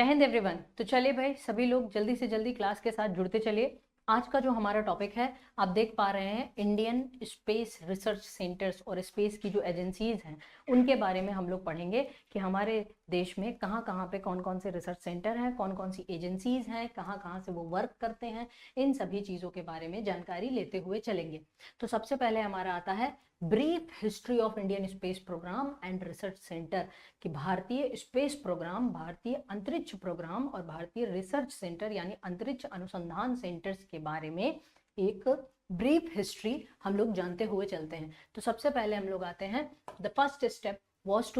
जय हिंद एवरीवन। तो चलिए भाई, सभी लोग जल्दी से जल्दी क्लास के साथ जुड़ते चलिए। आज का जो हमारा टॉपिक है, आप देख पा रहे हैं, इंडियन स्पेस रिसर्च सेंटर्स और स्पेस की जो एजेंसीज हैं उनके बारे में हम लोग पढ़ेंगे कि हमारे देश में कहाँ कहाँ पे कौन कौन से रिसर्च सेंटर हैं, कौन कौन सी एजेंसीज हैं, कहाँ कहाँ से वो वर्क करते हैं। इन सभी चीज़ों के बारे में जानकारी लेते हुए चलेंगे। तो सबसे पहले हमारा आता है brief history of Indian space programme and research centre, कि भारतीय स्पेस प्रोग्राम, भारतीय अंतरिक्ष प्रोग्राम और भारतीय रिसर्च सेंटर यानी अंतरिक्ष अनुसंधान सेंटर्स के बारे में एक ब्रीफ हिस्ट्री हम लोग जानते हुए चलते हैं। तो सबसे पहले हम लोग आते हैं, the first step was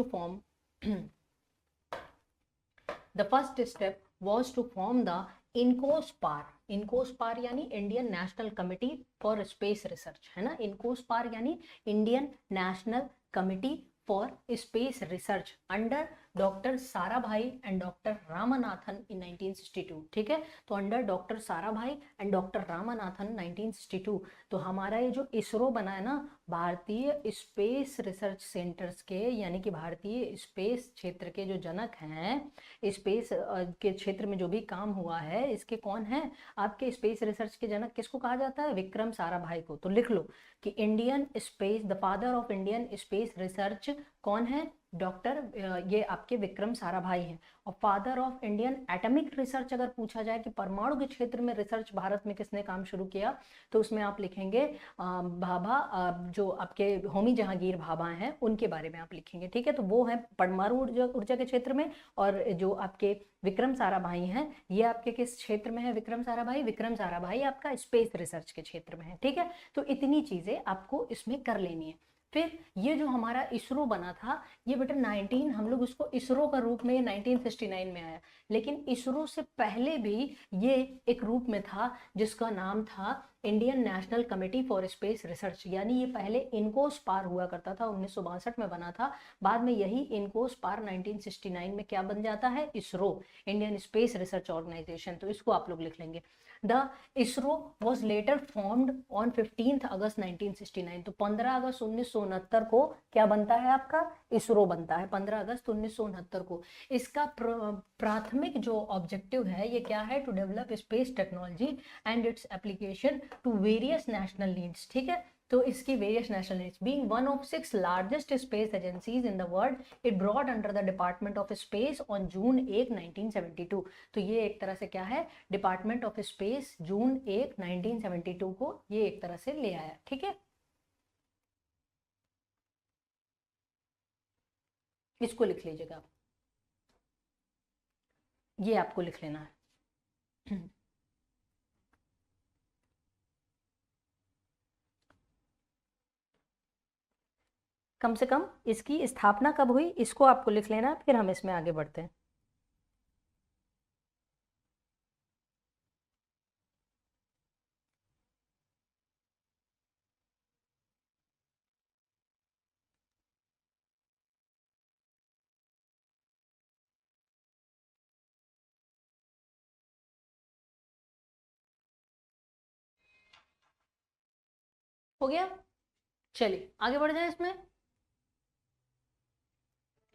to form the INCOSPAR. INCOSPAR यानी Indian national committee for space research, है ना। इनकोस्पार यानी Indian national committee for space research under doctor Sarabhai and doctor Ramanathan in 1962। ठीक है, तो under doctor Sarabhai and doctor Ramanathan 1962। तो हमारा ये जो इसरो बना है ना, भारतीय स्पेस रिसर्च सेंटर्स के, यानी कि भारतीय स्पेस क्षेत्र के जो जनक हैं, स्पेस के क्षेत्र में जो भी काम हुआ है, इसके कौन है आपके स्पेस रिसर्च के जनक, किसको कहा जाता है? विक्रम साराभाई को। तो लिख लो कि Indian space, the father of Indian space research कौन है? डॉक्टर, ये आपके विक्रम साराभाई हैं। और father of Indian atomic research अगर पूछा जाए कि परमाणु के क्षेत्र में रिसर्च भारत में किसने काम शुरू किया, तो उसमें आप लिखेंगे भाभा, जो आपके होमी जहांगीर भाभा हैं उनके बारे में आप लिखेंगे। ठीक है, तो वो है परमाणु ऊर्जा के क्षेत्र में। और जो आपके विक्रम साराभाई हैं, ये आपके किस क्षेत्र में है? विक्रम साराभाई, विक्रम साराभाई आपका स्पेस रिसर्च के क्षेत्र में है। ठीक है, तो इतनी चीजें आपको इसमें कर लेनी है। फिर ये जो हमारा इसरो बना था, ये बेटा 19, हम लोग इसको इसरो का रूप में 1969 में आया, लेकिन इसरो से पहले भी ये एक रूप में था जिसका नाम था Indian national committee for space research. यानी ये पहले इनकोस्पार हुआ करता था, 1962 में बना था। बाद में यही इनकोस्पार 1969 में क्या बन जाता है? ISRO, Indian space research organisation. तो इसको आप लोग लिख लेंगे। The ISRO was later formed on 15 August 1969। तो 15 अगस्त 1969 को क्या बनता है आपका? इसरो बनता है 15 अगस्त 1969 को। इसका प्राथमिक जो ऑब्जेक्टिव है ये क्या है? To develop space technology and its application to various national needs. ठीक है, तो इसकी various national needs, being one of 6 largest space agencies in the world, it brought under the department of space on June 1 1972। तो ये एक तरह से क्या है? डिपार्टमेंट ऑफ स्पेस जून 1 1972 को ये एक तरह से ले आया। ठीक है, इसको लिख लीजिएगा आप, ये आपको लिख लेना है। कम से कम इसकी स्थापना कब हुई, इसको आपको लिख लेना, फिर हम इसमें आगे बढ़ते हैं। हो गया, चलिए आगे बढ़ जाए इसमें।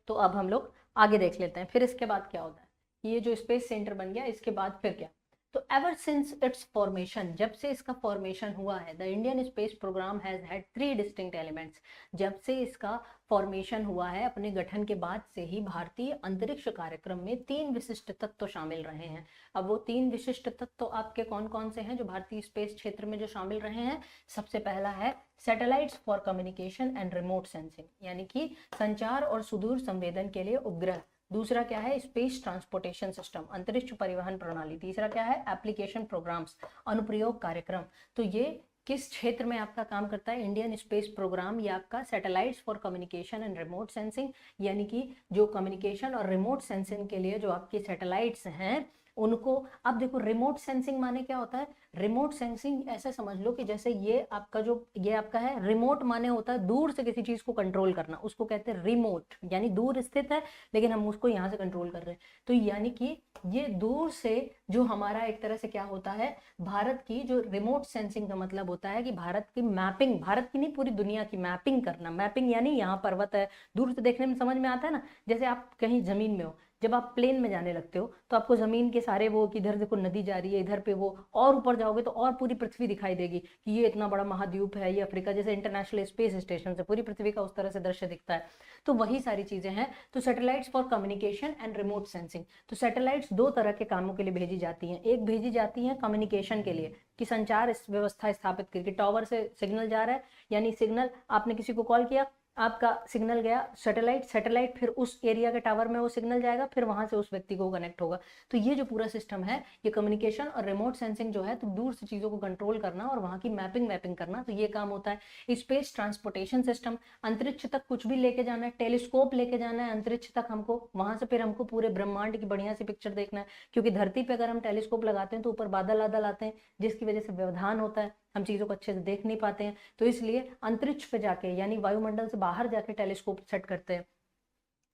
तो अब हम लोग आगे देख लेते हैं, फिर इसके बाद क्या होता है। ये जो स्पेस सेंटर बन गया, इसके बाद फिर क्या? तो एवर सिंस इट्स फॉर्मेशन, जब से इसका फॉर्मेशन हुआ है, the Indian space programme has had 3 distinct elements. जब से इसका फॉर्मेशन हुआ है, अपने गठन के बाद से ही भारतीय अंतरिक्ष कार्यक्रम में 3 विशिष्ट तत्व शामिल रहे हैं। अब वो 3 विशिष्ट तत्व आपके कौन कौन से हैं जो भारतीय स्पेस क्षेत्र में जो शामिल रहे हैं? सबसे पहला है satellites for communication and remote sensing, यानी कि संचार और सुदूर संवेदन के लिए उपग्रह। दूसरा क्या है? स्पेस ट्रांसपोर्टेशन सिस्टम, अंतरिक्ष परिवहन प्रणाली। तीसरा क्या है? एप्लीकेशन प्रोग्राम्स, अनुप्रयोग कार्यक्रम। तो ये किस क्षेत्र में आपका काम करता है? इंडियन स्पेस प्रोग्राम ये आपका satellites for communication and remote sensing, यानी कि जो कम्युनिकेशन और रिमोट सेंसिंग के लिए जो आपकी सैटेलाइट्स हैं उनको। अब देखो, रिमोट सेंसिंग माने क्या होता है? रिमोट सेंसिंग ऐसे समझ लो कि जैसे ये आपका जो ये आपका है, रिमोट माने होता है दूर से किसी चीज को कंट्रोल करना, उसको कहते हैं रिमोट, यानी दूर स्थित है लेकिन हम उसको यहाँ से कंट्रोल कर रहे हैं। तो यानी कि ये दूर से जो हमारा एक तरह से क्या होता है, भारत की जो रिमोट सेंसिंग का मतलब होता है कि भारत की मैपिंग, भारत की नहीं पूरी दुनिया की मैपिंग करना। मैपिंग यानी यहाँ पर्वत है, दूर से देखने में समझ में आता है ना, जैसे आप कहीं जमीन में हो, जब आप प्लेन में जाने लगते हो तो आपको जमीन के सारे वो कि इधर देखो नदी जा रही है, इधर पे वो, और ऊपर जाओगे तो और पूरी पृथ्वी दिखाई देगी कि ये इतना बड़ा महाद्वीप है, ये अफ्रीका, जैसे इंटरनेशनल स्पेस स्टेशन से पूरी पृथ्वी का उस तरह से दृश्य दिखता है। तो वही सारी चीजें हैं। तो satellites for communication and remote sensing, तो सैटेलाइट्स दो तरह के कामों के लिए भेजी जाती हैं। एक भेजी जाती है कम्युनिकेशन के लिए, कि संचार व्यवस्था स्थापित करके, टावर से सिग्नल जा रहा है, यानी सिग्नल आपने किसी को कॉल किया, आपका सिग्नल गया सैटेलाइट, सैटेलाइट फिर उस एरिया के टावर में वो सिग्नल जाएगा, फिर वहां से उस व्यक्ति को कनेक्ट होगा। तो ये जो पूरा सिस्टम है, ये कम्युनिकेशन और रिमोट सेंसिंग जो है, तो दूर से चीजों को कंट्रोल करना और वहां की मैपिंग करना, तो ये काम होता है। स्पेस ट्रांसपोर्टेशन सिस्टम, अंतरिक्ष तक कुछ भी लेके जाना है, टेलीस्कोप लेके जाना है अंतरिक्ष तक हमको, वहां से फिर हमको पूरे ब्रह्मांड की बढ़िया सी पिक्चर देखना है, क्योंकि धरती पे अगर हम टेलीस्कोप लगाते हैं तो ऊपर बादल बादल आते हैं, जिसकी वजह से व्यवधान होता है, हम चीजों को अच्छे से देख नहीं पाते हैं। तो इसलिए अंतरिक्ष पे जाके, यानी वायुमंडल से बाहर जाके टेलीस्कोप सेट करते हैं।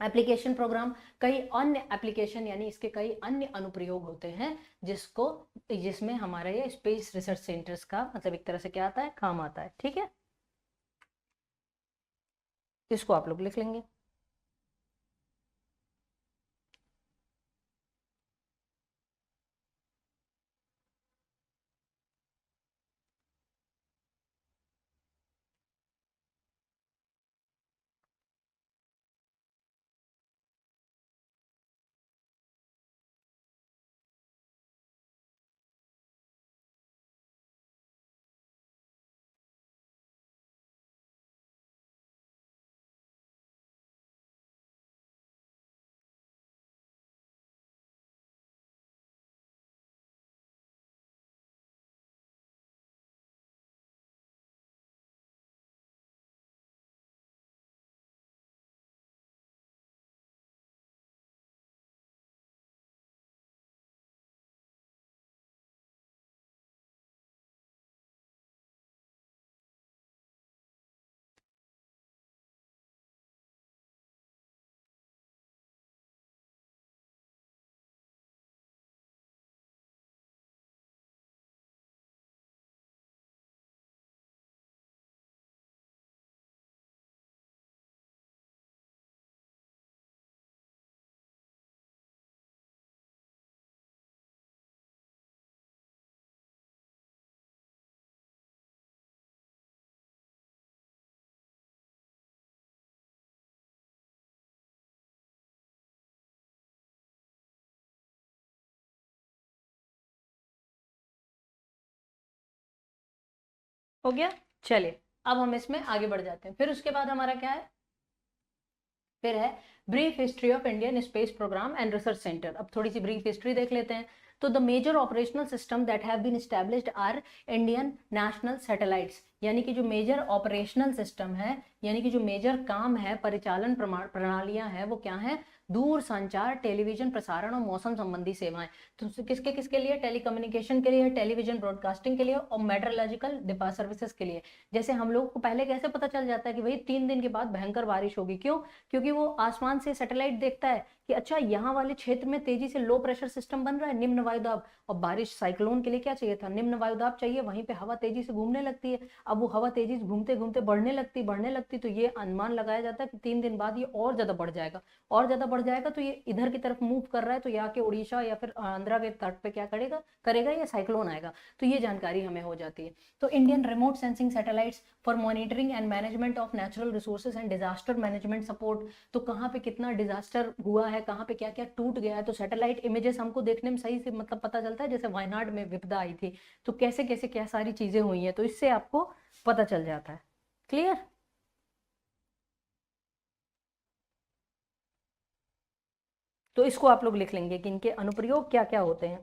एप्लीकेशन प्रोग्राम, कई अन्य एप्लीकेशन यानी इसके कई अन्य अनुप्रयोग होते हैं, जिसमें हमारा ये स्पेस रिसर्च सेंटर्स का मतलब एक तरह से क्या आता है, काम आता है। ठीक है, इसको आप लोग लिख लेंगे। हो गया, चलिए अब हम इसमें आगे बढ़ जाते हैं। फिर उसके बाद हमारा क्या है, फिर है brief history of Indian space programme and research centre. अब थोड़ी सी ब्रीफ हिस्ट्री देख लेते हैं। तो the major operational system that have been established are Indian national satellites, यानी कि जो मेजर ऑपरेशनल सिस्टम है, यानी कि जो मेजर काम है, परिचालन प्रणालियां हैं, वो क्या है, दूर संचार, टेलीविजन प्रसारण और मौसम संबंधी सेवाएं। तो किसके किसके लिए, टेलीकम्युनिकेशन के लिए, टेलीविजन ब्रॉडकास्टिंग के लिए और मेट्रोलॉजिकल सर्विसेज के लिए। जैसे हम लोग को पहले कैसे पता चल जाता है कि भाई 3 दिन के बाद भयंकर बारिश होगी, क्यों, क्योंकि वो आसमान से सैटेलाइट देखता है कि अच्छा यहाँ वाले क्षेत्र में तेजी से लो प्रेशर सिस्टम बन रहा है, निम्न वायुदाब, और बारिश साइक्लोन के लिए क्या चाहिए था, निम्न वायुदाब चाहिए, वहीं पे हवा तेजी से घूमने लगती है। अब वो हवा तेजी से घूमते घूमते बढ़ने लगती, तो ये अनुमान लगाया जाता है कि 3 दिन बाद ये और ज्यादा बढ़ जाएगा, और ज्यादा बढ़ जाएगा, तो ये इधर की तरफ मूव कर रहा है, तो यहाँ के उड़ीसा या फिर आंध्रा के तट पे क्या करेगा करेगा ये साइक्लोन आएगा। तो ये जानकारी हमें हो जाती है। तो Indian remote sensing satellites for monitoring and management of natural resources and disaster management support, तो कहाँ पे कितना डिजास्टर हुआ है, कहाँ पे क्या क्या टूट गया है, तो सैटेलाइट इमेजेस हमको देखने में सही से मतलब पता चलता है। जैसे वायनाड में विपदा आई थी, तो कैसे कैसे क्या सारी चीजें हुई हैं, तो इससे आपको पता चल जाता है। क्लियर, तो इसको आप लोग लिख लेंगे कि इनके अनुप्रयोग क्या क्या होते हैं।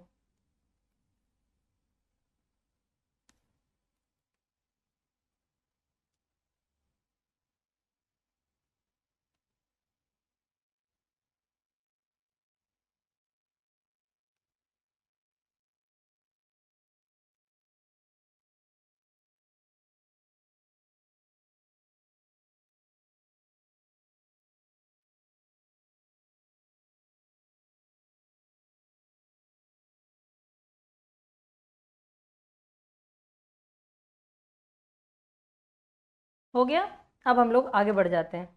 हो गया, अब हम लोग आगे बढ़ जाते हैं।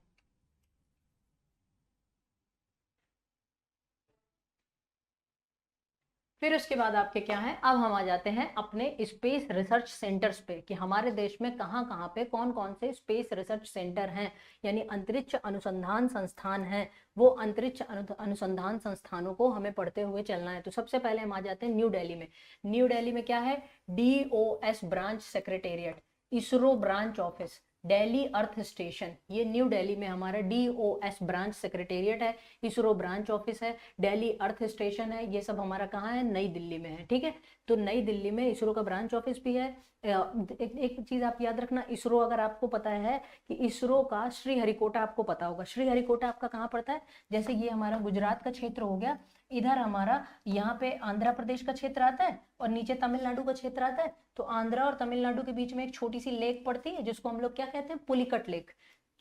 फिर उसके बाद आपके क्या है, अब हम आ जाते हैं अपने स्पेस रिसर्च सेंटर्स पे कि हमारे देश में कहाँ कहाँ पे कौन कौन से स्पेस रिसर्च सेंटर हैं, यानी अंतरिक्ष अनुसंधान संस्थान हैं। वो अंतरिक्ष अनुसंधान संस्थानों को हमें पढ़ते हुए चलना है। तो सबसे पहले हम आ जाते हैं न्यू दिल्ली में। न्यू दिल्ली में क्या है, DOS branch secretariat, ISRO branch office, Delhi earth station, ये न्यू दिल्ली में हमारा DOS ब्रांच सेक्रेटेरिएट है, इसरो ब्रांच ऑफिस है, दिल्ली अर्थ स्टेशन है। ये सब हमारा कहाँ है, नई दिल्ली में है। ठीक है, तो नई दिल्ली में इसरो का ब्रांच ऑफिस भी है। एक चीज आप याद रखना, इसरो अगर आपको पता है कि इसरो का श्रीहरिकोटा आपको पता होगा, श्रीहरिकोटा आपका कहाँ पड़ता है, जैसे ये हमारा गुजरात का क्षेत्र हो गया, इधर हमारा यहाँ पे आंध्र प्रदेश का क्षेत्र आता है और नीचे तमिलनाडु का क्षेत्र आता है। तो आंध्र और तमिलनाडु के बीच में एक छोटी सी लेक पड़ती है जिसको हम लोग क्या कहते हैं, पुलिकट लेक।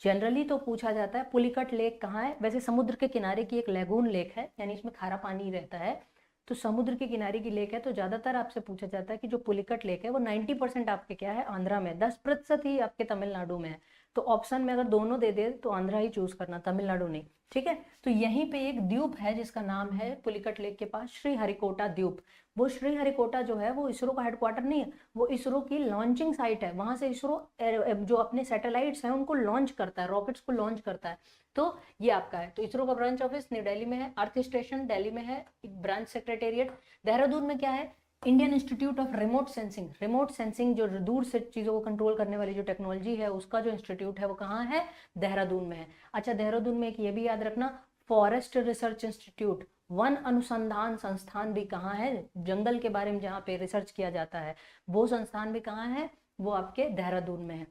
जनरली तो पूछा जाता है पुलिकट लेक कहाँ है, वैसे समुद्र के किनारे की एक लैगून लेक है, यानी इसमें खारा पानी रहता है। तो समुद्र के किनारे की लेक है, तो ज्यादातर आपसे पूछा जाता है कि जो पुलिकट लेक है वो 90% आपके क्या है, आंध्रा में, 10% ही आपके तमिलनाडु में है। तो ऑप्शन में अगर दोनों दे दे तो आंध्रा ही चूज करना, तमिलनाडु नहीं। ठीक है, तो यहीं पे एक द्वीप है जिसका नाम है पुलिकट लेक के पास श्रीहरिकोटा द्वीप। वो श्रीहरिकोटा जो है वो इसरो का हेडक्वार्टर नहीं है, वो इसरो की लॉन्चिंग साइट है। वहां से इसरो जो अपने सैटेलाइट्स हैं उनको लॉन्च करता है, रॉकेट्स को लॉन्च करता है। तो ये आपका है, तो इसरो का ब्रांच ऑफिस न्यू दिल्ली में है, अर्थ स्टेशन दिल्ली में है, ब्रांच सेक्रेटेरिएट। देहरादून में क्या है, Indian institute of remote sensing, remote sensing जो दूर से चीजों को कंट्रोल करने वाली जो टेक्नोलॉजी है उसका जो इंस्टीट्यूट है वो कहाँ है, देहरादून में है। अच्छा, देहरादून में एक ये भी याद रखना, फॉरेस्ट रिसर्च इंस्टीट्यूट, वन अनुसंधान संस्थान भी कहाँ है, जंगल के बारे में जहाँ पे रिसर्च किया जाता है वो संस्थान भी कहाँ है, वो आपके देहरादून में है।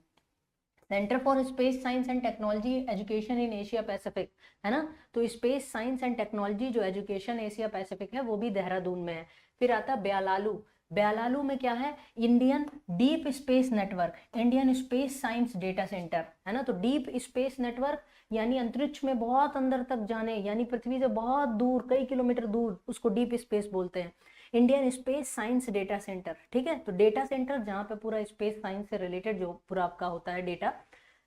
Centre for space science and technology education in Asia Pacific, है ना, तो स्पेस साइंस एंड टेक्नोलॉजी जो एजुकेशन एशिया पैसिफिक है वो भी देहरादून में है। फिर आता है ब्यालालू। ब्यालालू में क्या है, Indian deep space network, Indian space science data centre, है ना। तो डीप स्पेस नेटवर्क यानी अंतरिक्ष में बहुत अंदर तक जाने, यानी पृथ्वी से बहुत दूर, कई किलोमीटर दूर, उसको डीप स्पेस बोलते हैं। Indian space science data centre, ठीक है, तो डेटा सेंटर जहाँ पे पूरा स्पेस साइंस से रिलेटेड जो पूरा आपका होता है डेटा।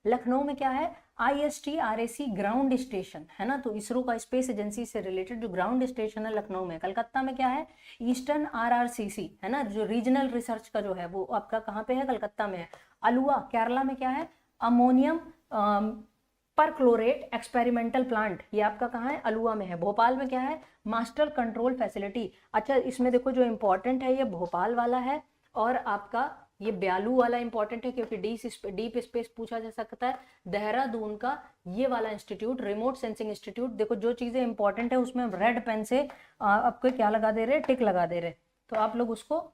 लखनऊ में क्या है, ISTRAC ग्राउंड स्टेशन, है ना, तो इसरो का स्पेस एजेंसी से रिलेटेड जो ग्राउंड स्टेशन है लखनऊ में। कलकत्ता में क्या है, ईस्टर्न RRCC, है ना, जो रीजनल रिसर्च का जो है वो आपका कहाँ पे है, कलकत्ता में है। अलुआ केरला में क्या है, अमोनियम पर क्लोरेट एक्सपेरिमेंटल प्लांट, ये आपका कहाँ है, अलुआ में है। भोपाल में क्या है, मास्टर कंट्रोल फैसिलिटी। अच्छा, इसमें देखो जो इंपॉर्टेंट है ये भोपाल वाला है और आपका ये ब्यालू वाला इंपॉर्टेंट है क्योंकि डीप स्पेस पूछा जा सकता है। देहरादून का ये वाला इंस्टीट्यूट, रिमोट सेंसिंग इंस्टीट्यूट, देखो जो चीजें इंपॉर्टेंट है उसमें रेड पेन से आपको क्या लगा दे रहे, टिक लगा दे रहे, तो आप लोग उसको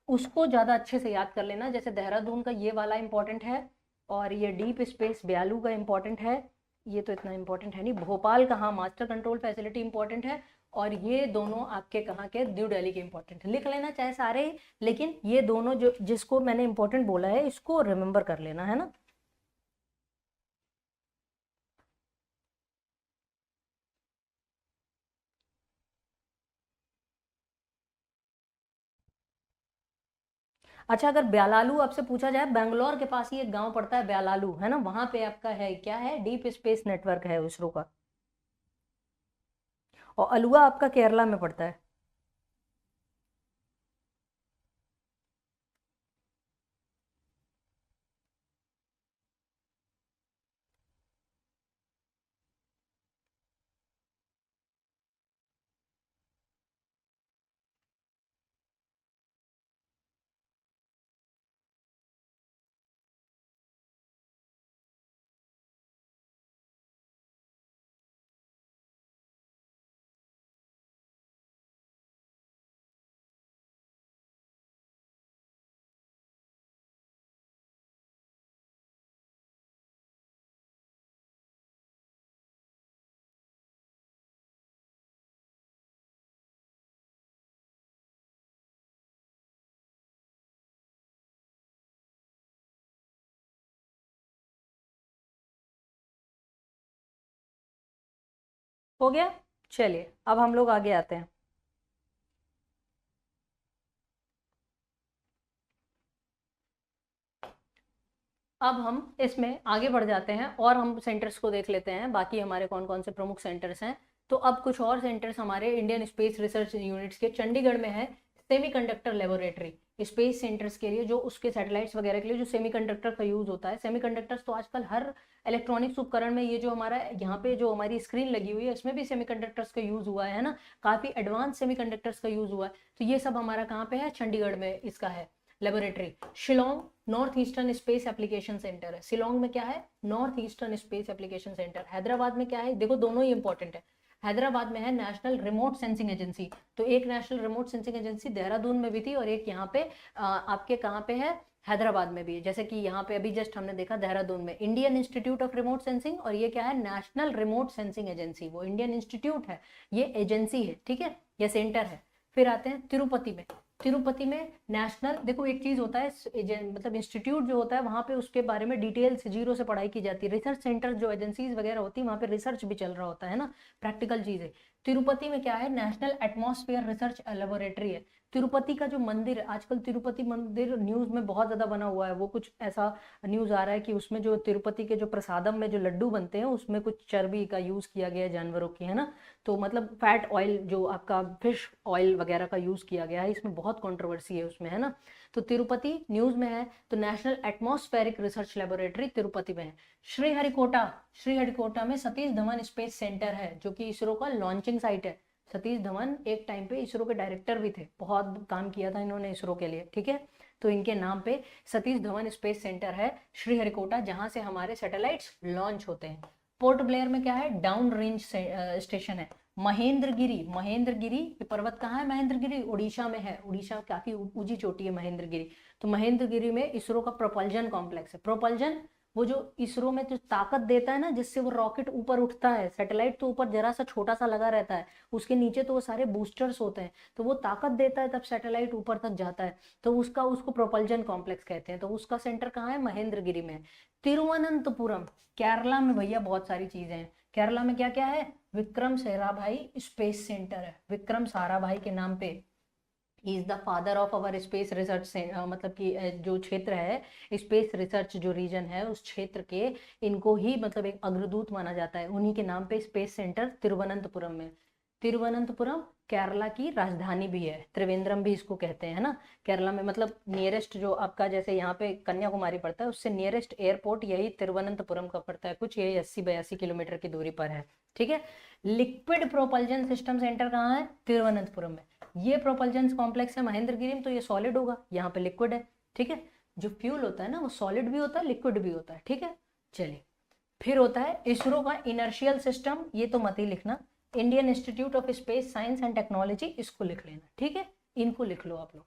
उसको ज्यादा अच्छे से याद कर लेना। जैसे देहरादून का ये वाला इंपॉर्टेंट है और ये डीप स्पेस ब्यालू का इंपॉर्टेंट है, ये तो इतना इंपॉर्टेंट है नहीं। भोपाल का हाँ मास्टर कंट्रोल फैसिलिटी इंपॉर्टेंट है और ये दोनों आपके कहाँ के, न्यू दिल्ली के इंपॉर्टेंट है। लिख लेना चाहे सारे ही, लेकिन ये दोनों जो जिसको मैंने इंपॉर्टेंट बोला है इसको रिमेंबर कर लेना, है ना। अच्छा, अगर ब्यालालू आपसे पूछा जाए, बेंगलोर के पास ही एक गांव पड़ता है ब्यालालू, है ना, वहां पे आपका है क्या है, डीप स्पेस नेटवर्क है इसरो का। और अलुआ आपका केरला में पड़ता है। हो गया, चलिए अब हम लोग आगे आते हैं। अब हम इसमें आगे बढ़ जाते हैं और हम सेंटर्स को देख लेते हैं, बाकी हमारे कौन कौन से प्रमुख सेंटर्स हैं। तो अब कुछ और सेंटर्स हमारे इंडियन स्पेस रिसर्च यूनिट्स के चंडीगढ़ में है सेमीकंडक्टर लेबोरेटरी स्पेस सेंटर्स के लिए, जो उसके सैटेलाइट्स वगैरह के लिए जो सेमीकंडक्टर का यूज होता है। सेमीकंडक्टर्स तो आजकल हर इलेक्ट्रॉनिक्स उपकरण में, ये जो हमारा यहाँ पे जो हमारी स्क्रीन लगी हुई है इसमें भी सेमीकंडक्टर्स का यूज हुआ है ना, काफी एडवांस सेमीकंडक्टर्स का यूज हुआ है। तो ये सब हमारा कहाँ पे है, चंडीगढ़ में इसका है laboratory. Shillong north eastern space application centre है, शिलोंग में क्या है, north eastern space application centre. Hyderabad में क्या है, देखो दोनों ही इंपॉर्टेंट है। हैदराबाद में है नेशनल रिमोट सेंसिंग एजेंसी, तो एक national remote sensing agency Dehradun में भी थी और एक यहाँ पे आपके कहाँ पे है, हैदराबाद में भी है। जैसे कि यहाँ पे अभी जस्ट हमने देखा देहरादून में Indian institute of remote sensing, और ये क्या है, नेशनल रिमोट सेंसिंग एजेंसी। वो इंडियन इंस्टीट्यूट है, ये एजेंसी है, ठीक है, ये सेंटर है। फिर आते हैं तिरुपति में। तिरुपति में नेशनल, देखो एक चीज होता है मतलब इंस्टीट्यूट जो होता है वहां पे उसके बारे में डिटेल्स जीरो से पढ़ाई की जाती है। रिसर्च सेंटर जो एजेंसीज वगैरह होती है वहां पे रिसर्च भी चल रहा होता है ना, प्रैक्टिकल चीज है। तिरुपति में क्या है, नेशनल एटमॉस्फेयर रिसर्च लेबोरेटरी है। तिरुपति का जो मंदिर है, आजकल तिरुपति मंदिर न्यूज में बहुत ज्यादा बना हुआ है, वो कुछ ऐसा न्यूज आ रहा है कि उसमें जो तिरुपति के जो प्रसादम में जो लड्डू बनते हैं उसमें कुछ चर्बी का यूज किया गया है जानवरों की, है ना। तो मतलब फैट ऑयल जो आपका फिश ऑयल वगैरह का यूज किया गया है, इसमें बहुत कंट्रोवर्सी है उसमें, है ना। तो तिरुपति न्यूज में है, तो national atmospheric research laboratory Tirupati में है। श्रीहरिकोटा, श्रीहरिकोटा में सतीश धवन स्पेस सेंटर है, जो कि इसरो का लॉन्चिंग साइट है। सतीश धवन एक टाइम पे इसरो के डायरेक्टर भी थे, बहुत काम किया था इन्होंने इसरो के लिए, ठीक है। तो इनके नाम पे सतीश धवन स्पेस सेंटर है श्रीहरिकोटा, जहां से हमारे सैटेलाइट्स लॉन्च होते हैं। पोर्ट ब्लेयर में क्या है, डाउन रेंज स्टेशन है। महेंद्रगिरी, महेंद्रगिरी ये पर्वत कहाँ है, महेंद्रगिरी उड़ीसा में है, उड़ीसा काफी ऊंची चोटी है महेंद्रगिरी। तो महेंद्रगिरी में इसरो का प्रोपल्जन कॉम्प्लेक्स है। प्रोपल्जन वो जो इसरो में जो ताकत देता है ना, जिससे वो रॉकेट ऊपर उठता है। सैटेलाइट तो ऊपर जरा सा छोटा सा लगा रहता है, उसके नीचे तो वो सारे बूस्टर्स होते हैं, तो वो ताकत देता है तब सैटेलाइट ऊपर तक जाता है। तो उसका उसको प्रोपल्जन कॉम्प्लेक्स कहते हैं। तो उसका सेंटर कहाँ है, महेंद्रगिरी में। तिरुवनंतपुरम, केरला में भैया बहुत सारी चीजें हैं। केरला में क्या क्या है, विक्रम साराभाई स्पेस सेंटर है, विक्रम साराभाई के नाम पे। He is the father of our space research, मतलब कि जो क्षेत्र है स्पेस रिसर्च जो रीजन है उस क्षेत्र के, इनको ही मतलब एक अग्रदूत माना जाता है। उन्हीं के नाम पे स्पेस सेंटर तिरुवनंतपुरम में। तिरुवनंतपुरम केरला की राजधानी भी है, त्रिवेंद्रम भी इसको कहते हैं ना। केरला में मतलब नियरेस्ट जो आपका, जैसे यहाँ पे कन्याकुमारी पड़ता है, उससे नियरेस्ट एयरपोर्ट यही तिरुवनंतपुरम का पड़ता है, कुछ यही 80-82 किलोमीटर की दूरी पर है, ठीक है। लिक्विड प्रोपल्जन सिस्टम सेंटर कहाँ है, तिरुवनंतपुरम में। ये प्रोपल्जन कॉम्प्लेक्स है महेंद्रगिरी में, तो ये सॉलिड होगा, यहाँ पे लिक्विड है, ठीक है। जो फ्यूल होता है ना वो सॉलिड भी होता है लिक्विड भी होता है, ठीक है। चलिए, फिर होता है इसरो का इनर्शियल सिस्टम, ये तो मत ही लिखना। Indian institute of space science and technology, इसको लिख लेना, ठीक है, इनको लिख लो आप लोग।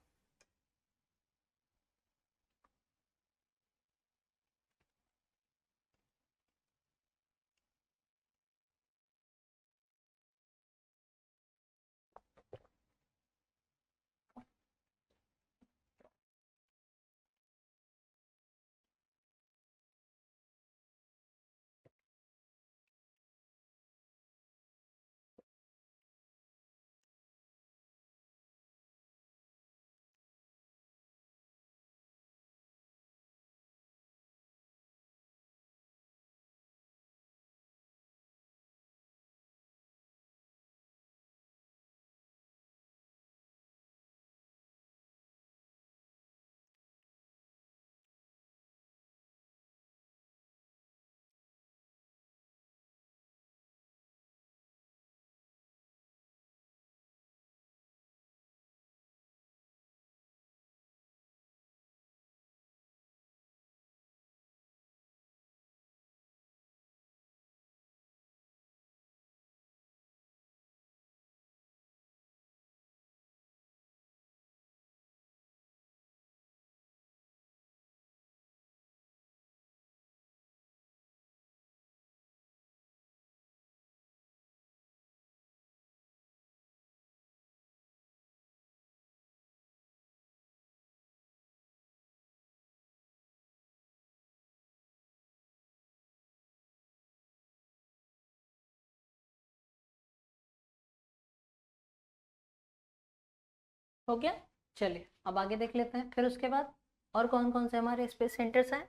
हो गया। चलिए अब आगे देख लेते हैं, फिर उसके बाद और कौन कौन से हमारे स्पेस सेंटर्स हैं।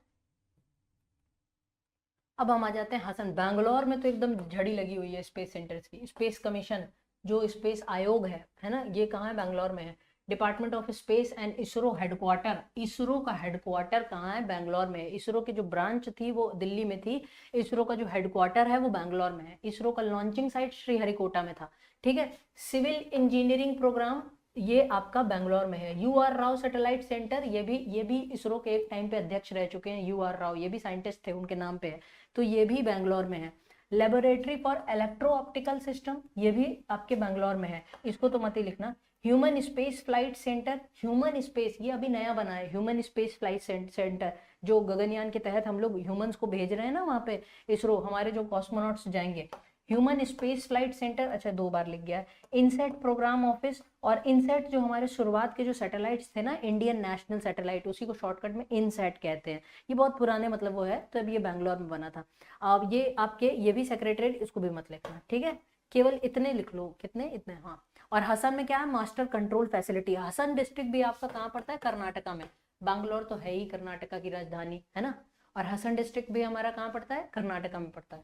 अब हम आ जाते हैं हसन। बैंगलोर में तो एकदम झड़ी लगी हुई है स्पेस सेंटर्स की। स्पेस कमीशन, जो स्पेस आयोग है ना, ये कहाँ है? बैंगलोर में है। Department of space and ISRO headquarter, ISRO का हेडक्वार्टर कहाँ है? बैंगलोर में है। इसरो की जो ब्रांच थी वो दिल्ली में थी, इसरो का जो हेडक्वार्टर है वो बैंगलोर में है। इसरो का लॉन्चिंग साइट श्रीहरिकोटा में था, ठीक है। सिविल इंजीनियरिंग प्रोग्राम ये आपका बैंगलोर में है। U R Rao satellite centre, ये भी इसरो के एक टाइम पे अध्यक्ष रह चुके हैं, यू आर राव, ये भी साइंटिस्ट थे, उनके नाम पे है, तो ये भी बैंगलोर में है। Laboratory for electro optical system, ये भी आपके बैंगलोर में है, इसको तो मत ही लिखना। Human space flight centre, human space ये अभी नया बना है, ह्यूमन स्पेस फ्लाइट सेंटर, जो गगनयान के तहत हम लोग ह्यूमंस को भेज रहे हैं ना वहां पे, इसरो, हमारे जो कॉस्मोनॉट्स जाएंगे। ह्यूमन स्पेस फ्लाइट सेंटर, अच्छा 2 बार लिख गया है। इनसेट प्रोग्राम ऑफिस, और इनसेट जो हमारे शुरुआत के जो सैटेलाइट्स थे ना, इंडियन नेशनल सैटेलाइट, उसी को शॉर्टकट में इनसेट कहते हैं। ये बहुत पुराने मतलब वो है, तो अब ये बैंगलोर में बना था। अब ये आपके ये भी सेक्रेटरीट, इसको भी मत लिखना, ठीक है। केवल इतने लिख लो, कितने? इतने, हाँ। और हसन में क्या है? Master control facility. Hassan district भी आपका कहाँ पड़ता है? कर्नाटका में। बैंगलोर तो है ही कर्नाटका की राजधानी, है ना। और हसन डिस्ट्रिक्ट भी हमारा कहाँ पड़ता है? कर्नाटका में पड़ता है।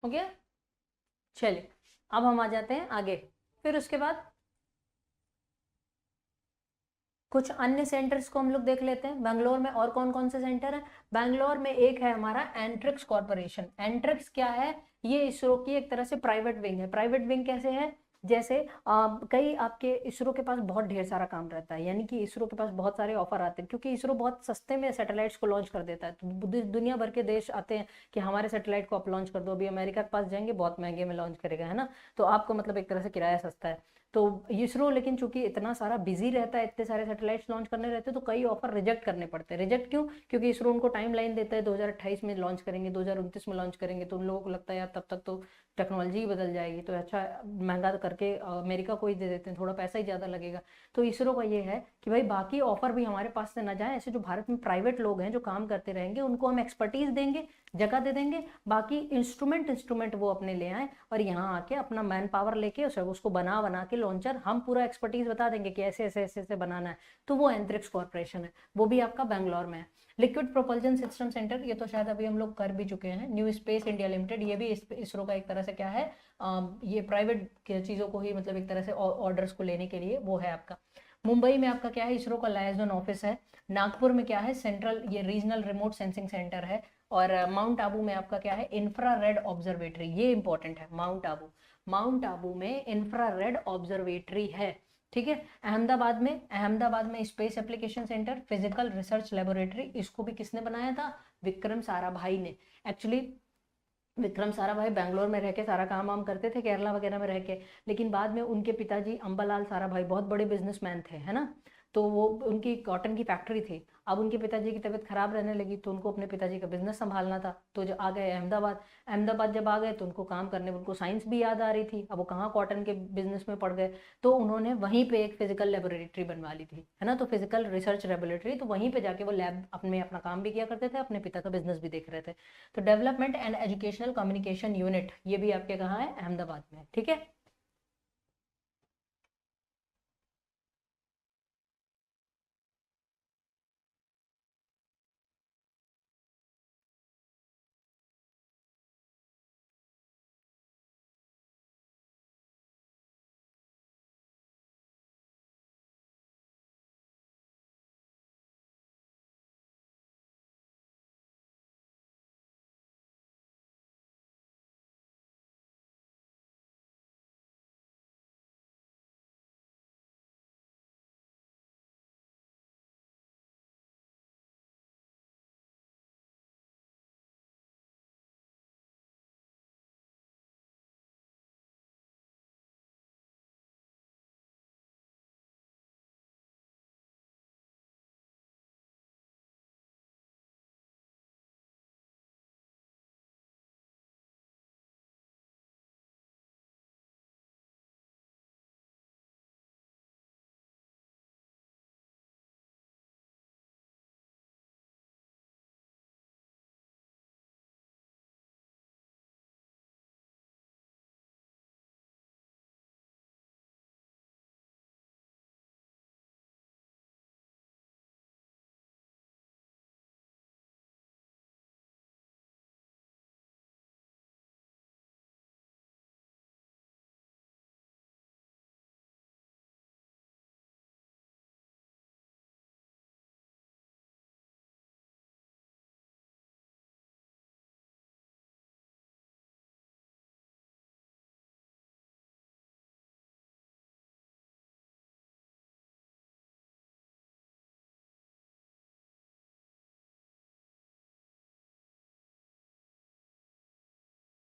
हो गया? चलिए, अब हम आ जाते हैं आगे। फिर उसके बाद कुछ अन्य सेंटर्स को हम लोग देख लेते हैं। बैंगलोर में और कौन कौन से सेंटर है? बैंगलोर में एक है हमारा एंट्रिक्स कॉर्पोरेशन। एंट्रिक्स क्या है? ये इसरो की एक तरह से प्राइवेट विंग है। प्राइवेट विंग कैसे है? जैसे कई आपके इसरो के पास बहुत ढेर सारा काम रहता है, यानी कि इसरो के पास बहुत सारे ऑफर आते हैं, क्योंकि इसरो बहुत सस्ते में सैटेलाइट्स को लॉन्च कर देता है, तो दुनिया भर के देश आते हैं कि हमारे सैटेलाइट को आप लॉन्च कर दो। अभी अमेरिका के पास जाएंगे, बहुत महंगे में लॉन्च करेगा, है ना। तो आपको मतलब एक तरह से किराया सस्ता है। तो इसरो लेकिन चूंकि इतना सारा बिजी रहता है, इतने सारे सैटेलाइट्स लॉन्च करने रहते हैं, तो कई ऑफर रिजेक्ट करने पड़ते हैं। रिजेक्ट क्यों? क्योंकि इसरो उनको टाइम लाइन देता है, 2028 में लॉन्च करेंगे, 2029 में लॉन्च करेंगे, तो उन लोगों को लगता है यार तब तक तो टेक्नोलॉजी ही बदल जाएगी, तो अच्छा महंगा करके अमेरिका को ही दे देते हैं, थोड़ा पैसा ही ज़्यादा लगेगा। तो इसरो का ये है कि भाई बाकी ऑफर भी हमारे पास से ना जाए, ऐसे जो भारत में प्राइवेट लोग हैं जो काम करते रहेंगे, उनको हम एक्सपर्टीज देंगे, जगह दे देंगे, बाकी इंस्ट्रूमेंट इंस्ट्रूमेंट वो अपने ले आए, और यहाँ आके अपना मैन पावर लेके उसको बना बना के लॉन्चर, हम पूरा एक्सपर्टीज बता देंगे कि ऐसे ऐसे ऐसे ऐसे बनाना है। तो वो एंथ्रिक्स कॉर्पोरेशन है, वो भी आपका बैंगलोर में है। लिक्विड प्रोपल्जन सिस्टम सेंटर, ये तो शायद अभी हम लोग कर भी चुके हैं। न्यू स्पेस इंडिया लिमिटेड, ये भी इसरो का एक तरह से क्या है, ये प्राइवेट चीज़ों को ही मतलब एक तरह से ऑर्डर्स को लेने के लिए वो है आपका। मुंबई में आपका क्या है? इसरो का लायजन ऑफिस है। नागपुर में क्या है? सेंट्रल ये रीजनल रिमोट सेंसिंग सेंटर है। और माउंट आबू में आपका क्या है? इंफ्रारेड ऑब्जर्वेटरी, ये इंपॉर्टेंट है। माउंट आबू, माउंट आबू में इंफ्रारेड ऑब्जर्वेटरी है, ठीक है। अहमदाबाद में space application centre, physical research laboratory, इसको भी किसने बनाया था? विक्रम साराभाई ने। एक्चुअली विक्रम साराभाई बैंगलोर में रह के सारा काम वाम करते थे, केरला वगैरह में रह के, लेकिन बाद में उनके पिताजी अंबालाल साराभाई बहुत बड़े बिजनेसमैन थे, है ना। तो वो उनकी कॉटन की फैक्ट्री थी। अब उनके पिताजी की तबीयत खराब रहने लगी, तो उनको अपने पिताजी का बिजनेस संभालना था, तो जो आ गए अहमदाबाद। अहमदाबाद जब आ गए तो उनको काम करने में उनको साइंस भी याद आ रही थी, अब वो कहाँ कॉटन के बिजनेस में पड़ गए, तो उन्होंने वहीं पे एक फिजिकल लेबोरेटरी बनवा ली थी, है ना। तो फिजिकल रिसर्च लेबोरेटरी, तो वहीं पे जाके वो लैब अपने अपना काम भी किया करते थे, अपने पिता का बिजनेस भी देख रहे थे। तो development and educational communication unit, ये भी आपके कहाँ है? अहमदाबाद में, ठीक है।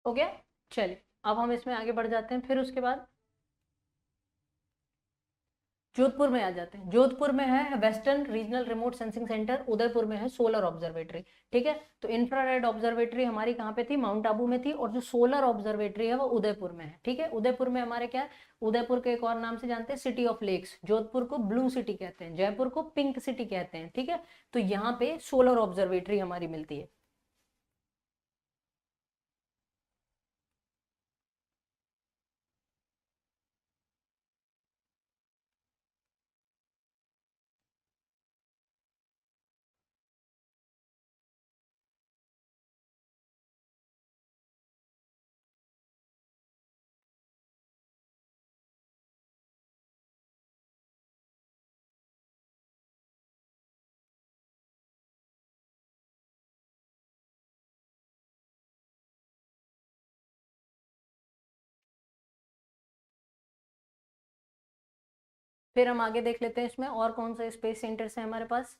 ओके, चलिए अब हम इसमें आगे बढ़ जाते हैं। फिर उसके बाद जोधपुर में आ जाते हैं। जोधपुर में है western regional remote sensing centre, Udaipur में है सोलर ऑब्जर्वेटरी। ठीक है, तो इंफ्रारेड ऑब्जर्वेटरी हमारी कहाँ पे थी, माउंट आबू में थी, और जो सोलर ऑब्जर्वेटरी है वो उदयपुर में है। ठीक है, उदयपुर में हमारे क्या है, उदयपुर के एक और नाम से जानते हैं सिटी ऑफ लेक्स, जोधपुर को ब्लू सिटी कहते हैं, जयपुर को पिंक सिटी कहते हैं। ठीक है, तो यहाँ पे सोलर ऑब्जर्वेटरी हमारी मिलती है। फिर हम आगे देख लेते हैं इसमें और कौन सा स्पेस सेंटर्स है हमारे पास।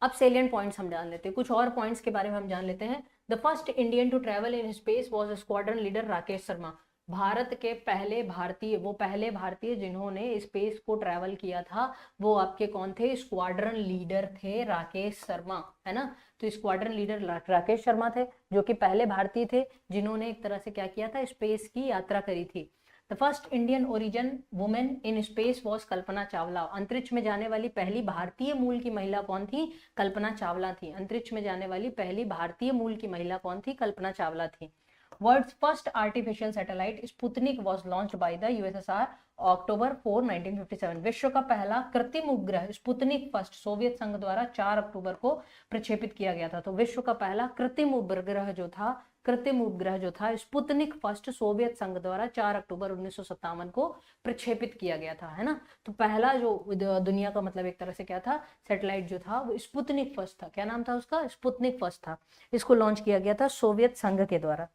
अब सेलियंट पॉइंट्स हम जान लेते हैं, कुछ और पॉइंट्स के बारे में हम जान लेते हैं। The first Indian to travel in space was squadron leader Rakesh Sharma. Bharat के पहले भारतीय, वो पहले भारतीय जिन्होंने स्पेस को ट्रैवल किया था, वो आपके कौन थे, स्क्वाड्रन लीडर थे राकेश शर्मा, है ना। तो स्क्वाड्रन लीडर राकेश शर्मा थे, जो कि पहले भारतीय थे जिन्होंने एक तरह से क्या किया था, स्पेस की यात्रा करी थी। The first Indian origin women in space was Kalpana Chawla. अंतरिक्ष में जाने वाली पहली भारतीय मूल की महिला कौन थी, कल्पना चावला थी। अंतरिक्ष में जाने वाली पहली भारतीय मूल की महिला कौन थी, कल्पना चावला थी। World's first artificial satellite Sputnik was launched by the USSR October 4, 1957। विश्व का पहला कृत्रिम उपग्रह स्पुतनिक फर्स्ट सोवियत संघ द्वारा 4 अक्टूबर को प्रक्षेपित किया गया था। तो विश्व का पहला कृत्रिम उपग्रह जो था स्पुतनिक फर्स्ट सोवियत संघ द्वारा 4 अक्टूबर 1957 को प्रक्षेपित किया गया था, है ना। तो पहला जो दुनिया का मतलब एक तरह से क्या था, सैटेलाइट जो था वो स्पुतनिक फर्स्ट था। क्या नाम था उसका, स्पुतनिक फर्स्ट था। इसको लॉन्च किया गया था सोवियत संघ के द्वारा।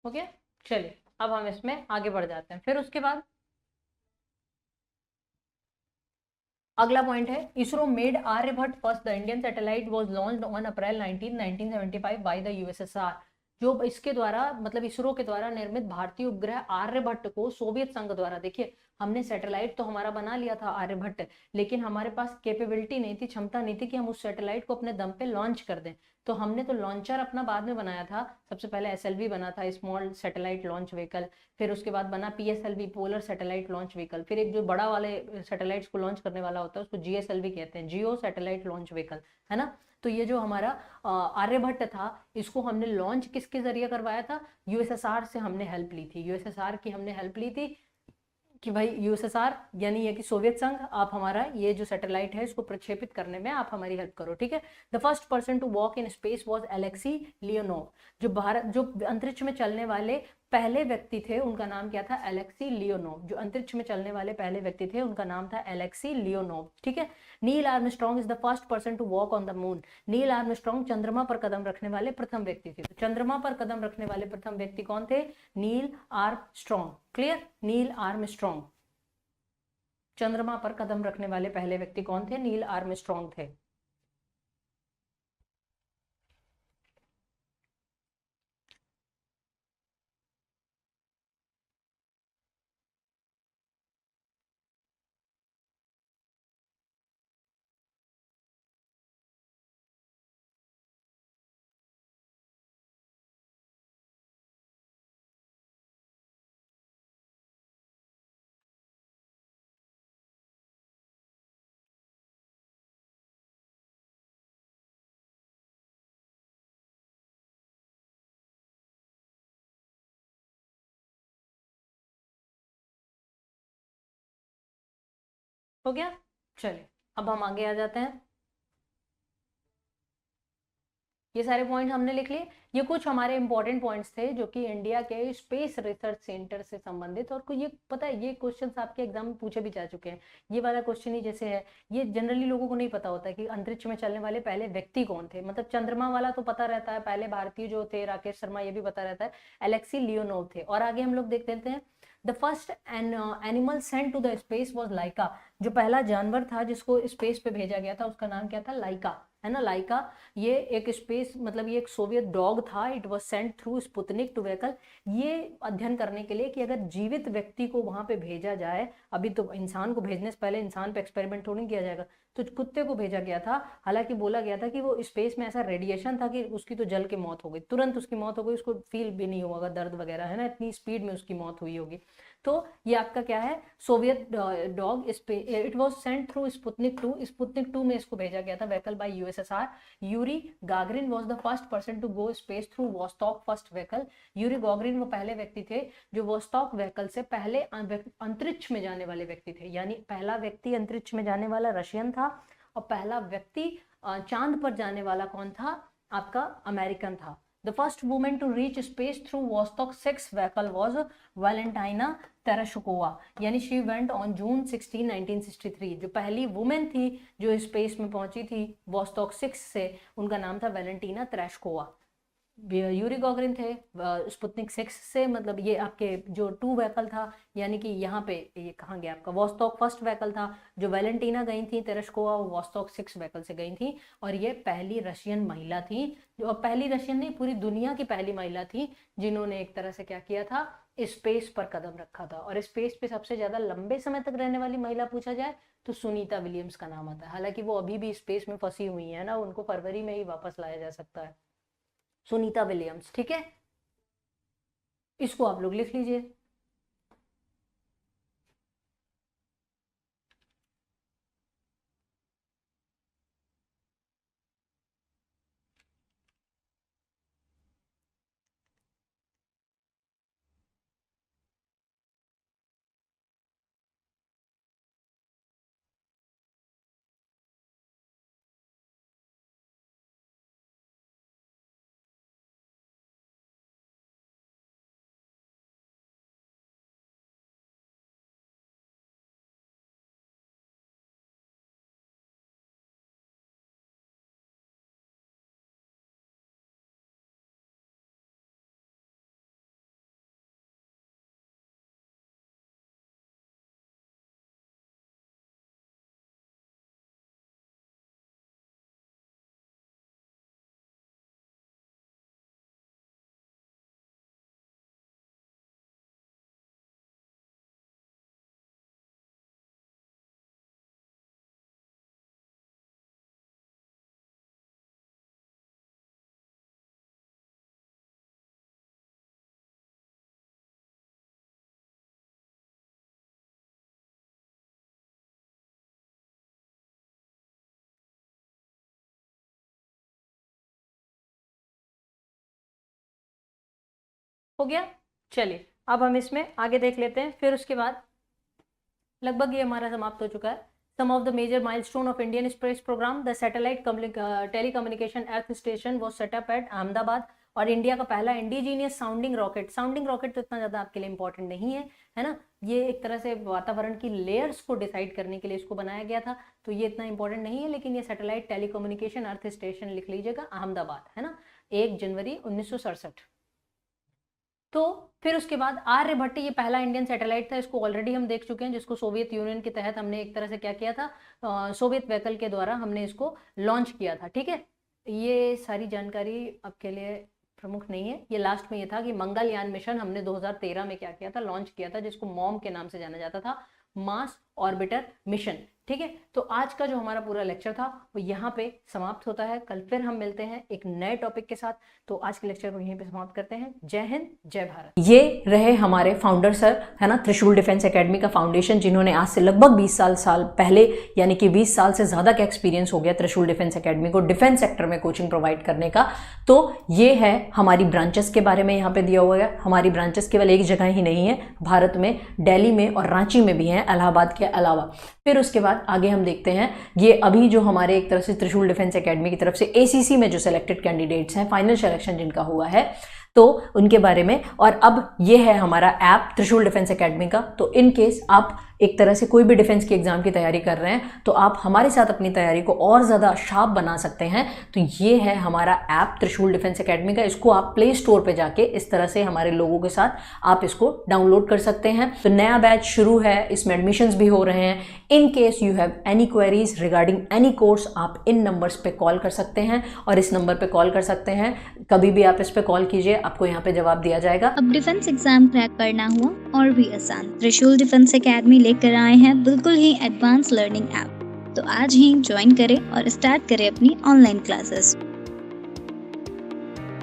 ओके, चलिए अब हम इसमें आगे बढ़ जाते हैं। फिर उसके बाद अगला पॉइंट है, ISRO made Aryabhata first. The Indian satellite was launched on April 19 1975 by the USSR. जो इसके द्वारा मतलब इसरो के द्वारा निर्मित भारतीय उपग्रह आर्यभट्ट को सोवियत संघ द्वारा, देखिए हमने सैटेलाइट तो हमारा बना लिया था आर्यभट्ट, लेकिन हमारे पास कैपेबिलिटी नहीं थी, क्षमता नहीं थी कि हम उस सैटेलाइट को अपने दम पे लॉन्च कर दें। तो हमने तो लॉन्चर अपना बाद में बनाया था। सबसे पहले एसएलवी बना था, स्मॉल सैटेलाइट लॉन्च व्हीकल। फिर उसके बाद बना PSLV, polar satellite launch vehicle. फिर एक जो बड़ा वाले सैटेलाइट्स को लॉन्च करने वाला होता है उसको जीएसएलवी कहते हैं, जियो सैटेलाइट लॉन्च व्हीकल, है ना। तो ये जो हमारा आर्यभट्ट था, इसको हमने लॉन्च किसके जरिए करवाया था, यूएसएसआर से हमने हेल्प ली थी, यूएसएसआर की हमने हेल्प ली थी कि भाई यूएसएसआर यानी ये कि सोवियत संघ, आप हमारा ये जो सैटेलाइट है इसको प्रक्षेपित करने में आप हमारी हेल्प करो। ठीक है, the first person to walk in space was Alexei Leonov. जो अंतरिक्ष में चलने वाले पहले व्यक्ति थे उनका नाम क्या था, एलेक्सी लियोनोव। जो अंतरिक्ष में चलने वाले पहले व्यक्ति थे उनका नाम था एलेक्सी लियोनोव। ठीक है, Neil Armstrong is the first person to walk on the moon. Neil Armstrong चंद्रमा पर कदम रखने वाले प्रथम व्यक्ति थे। तो चंद्रमा पर कदम रखने वाले प्रथम व्यक्ति कौन थे, नील आर्मस्ट्रॉन्ग। क्लियर, नील आर्मस्ट्रॉन्ग। चंद्रमा पर कदम रखने वाले पहले व्यक्ति कौन थे, नील आर्मस्ट्रॉन्ग थे। हो गया। चलिए अब हम आगे आ जाते हैं। ये सारे पॉइंट हमने लिख लिए। ये कुछ हमारे इंपॉर्टेंट पॉइंट्स थे जो कि इंडिया के स्पेस रिसर्च सेंटर से संबंधित, और ये पता है ये क्वेश्चंस आपके एग्जाम में पूछे भी जा चुके हैं। ये वाला क्वेश्चन ही जैसे है, ये जनरली लोगों को नहीं पता होता कि अंतरिक्ष में चलने वाले पहले व्यक्ति कौन थे। मतलब चंद्रमा वाला तो पता रहता है, पहले भारतीय जो थे राकेश शर्मा, ये भी पता रहता है, एलेक्सी लियोनोव थे। और आगे हम लोग देख लेते हैं। The first animal sent to the space was Laika. जो पहला जानवर था जिसको स्पेस पे भेजा गया था उसका नाम क्या था? लाइका, है ना, लाइका। ये एक स्पेस मतलब ये एक सोवियत डॉग था। It was sent through Sputnik two vehicle. ये अध्ययन करने के लिए कि अगर जीवित व्यक्ति को वहां पे भेजा जाए, अभी तो इंसान को भेजने से पहले इंसान पे एक्सपेरिमेंट थोड़ी किया जाएगा, तो कुत्ते को भेजा गया था। हालांकि बोला गया था कि वो स्पेस में ऐसा रेडिएशन था कि उसकी तो जल के मौत हो गई, तुरंत उसकी मौत हो गई, उसको फील भी नहीं होगा दर्द वगैरह, है ना, इतनी स्पीड में उसकी मौत हुई होगी। तो ये आपका क्या है? Soviet dog. It was sent through Sputnik 2। Sputnik 2 में इसको भेजा गया था vehicle by USSR. Yuri Gagarin was the first person to go space through Vostok first vehicle. Yuri Gagarin वो पहले व्यक्ति थे जो वोस्टॉक व्हीकल से पहले अंतरिक्ष में जाने वाले व्यक्ति थे। यानी पहला व्यक्ति अंतरिक्ष में जाने वाला रशियन था, और पहला व्यक्ति चांद पर जाने वाला कौन था? आपका अमेरिकन था। The first woman to reach space through Vostok 6 vehicle was Valentina Tereshkova, यानी she went on June 16, 1963। जो पहली वुमेन थी जो स्पेस में पहुंची थी वॉस्टॉक 6 से, उनका नाम था वेलेंटीना तेरेश्कोवा। यूरी गॉगरिन थे स्पुतनिक 6 से, मतलब ये आपके जो 2 व्हीकल था, यानी कि यहाँ पे ये कहाँ गया आपका? वॉस्टॉक फर्स्ट व्हीकल था। जो वेलेंटीना गई थी तेरेश्कोवा, वो वॉस्टॉक 6 व्हीकल से गई थी, और ये पहली रशियन महिला थी, जो पहली रशियन नहीं, पूरी दुनिया की पहली महिला थी जिन्होंने एक तरह से क्या किया था? स्पेस पर कदम रखा था। और स्पेस पे सबसे ज्यादा लंबे समय तक रहने वाली महिला पूछा जाए तो सुनीता विलियम्स का नाम आता है। हालांकि वो अभी भी स्पेस में फंसी हुई है ना, उनको फरवरी में ही वापस लाया जा सकता है। सुनीता विलियम्स, ठीक है, इसको आप लोग लिख लीजिए। हो गया। चलिए अब हम इसमें आगे देख लेते हैं। फिर उसके बाद लगभग ये हमारा समाप्त हो चुका है। Some of the major milestone of Indian space program, the satellite telecommunication earth station was set up at Ahmedabad. और इंडिया का पहला indigenous sounding rocket, sounding rocket तो इतना ज्यादा आपके लिए इंपॉर्टेंट नहीं है, है ना, ये एक तरह से वातावरण की लेयर्स को डिसाइड करने के लिए इसको बनाया गया था, तो ये इतना इंपॉर्टेंट नहीं है। लेकिन ये सैटेलाइट टेलीकम्युनिकेशन अर्थ स्टेशन लिख लीजिएगा, अहमदाबाद, है ना, 1 जनवरी 1967। तो फिर उसके बाद आर्यभट्ट, ये पहला इंडियन सैटेलाइट था, इसको ऑलरेडी हम देख चुके हैं, जिसको सोवियत यूनियन के तहत हमने एक तरह से क्या किया था, सोवियत व्हीकल के द्वारा हमने इसको लॉन्च किया था, ठीक है। ये सारी जानकारी आपके लिए प्रमुख नहीं है। ये लास्ट में ये था कि मंगलयान मिशन हमने 2013 में क्या किया था, लॉन्च किया था, जिसको मॉम के नाम से जाना जाता था, मार्स ऑर्बिटर मिशन, ठीक है। तो आज का जो हमारा पूरा लेक्चर था वो यहाँ पे समाप्त होता है। कल फिर हम मिलते हैं एक नए टॉपिक के साथ। तो आज के लेक्चर को यहीं पे समाप्त करते हैं। जय हिंद, जय भारत। ये रहे हमारे फाउंडर सर, है ना, त्रिशूल डिफेंस एकेडमी का फाउंडेशन, जिन्होंने आज से लगभग 20 साल पहले, यानी कि 20 साल से ज्यादा का एक्सपीरियंस हो गया त्रिशूल डिफेंस एकेडमी को डिफेंस सेक्टर में कोचिंग प्रोवाइड करने का। तो ये है हमारी ब्रांचेस के बारे में यहाँ पे दिया हुआ है। हमारी ब्रांचेस केवल एक जगह ही नहीं है, भारत में दिल्ली में और रांची में भी है, इलाहाबाद के अलावा। फिर उसके बाद बाद आगे हम देखते हैं, ये अभी जो हमारे एक तरह से त्रिशूल डिफेंस एकेडमी की तरफ से ACC में जो सिलेक्टेड कैंडिडेट्स हैं, फाइनल सिलेक्शन जिनका हुआ है, तो उनके बारे में। और अब ये है हमारा ऐप त्रिशूल डिफेंस एकेडमी का। तो इन केस आप एक तरह से कोई भी डिफेंस की एग्जाम की तैयारी कर रहे हैं तो आप हमारे साथ अपनी तैयारी को और ज़्यादा शार्प बना सकते हैं। तो ये है हमारा ऐप त्रिशूल डिफेंस एकेडमी का। इसको आप प्ले स्टोर पे जाके इस तरह से हमारे लोगों के साथ आप इसको डाउनलोड कर सकते हैं। तो नया बैच शुरू है, इसमें एडमिशन्स भी हो रहे हैं। In case you have any queries regarding any course, आप इन नंबर्स पे कॉल कर सकते हैं और इस नंबर पे कॉल कर सकते हैं। कभी भी आप इस पे कॉल कीजिए, आपको यहाँ पे जवाब दिया जाएगा। अब डिफेंस एग्जाम क्रैक करना हुआ और भी आसान, त्रिशूल डिफेंस एकेडमी लेकर आए हैं बिल्कुल ही एडवांस लर्निंग ऐप। तो आज ही ज्वाइन करें और स्टार्ट करें अपनी ऑनलाइन क्लासेस।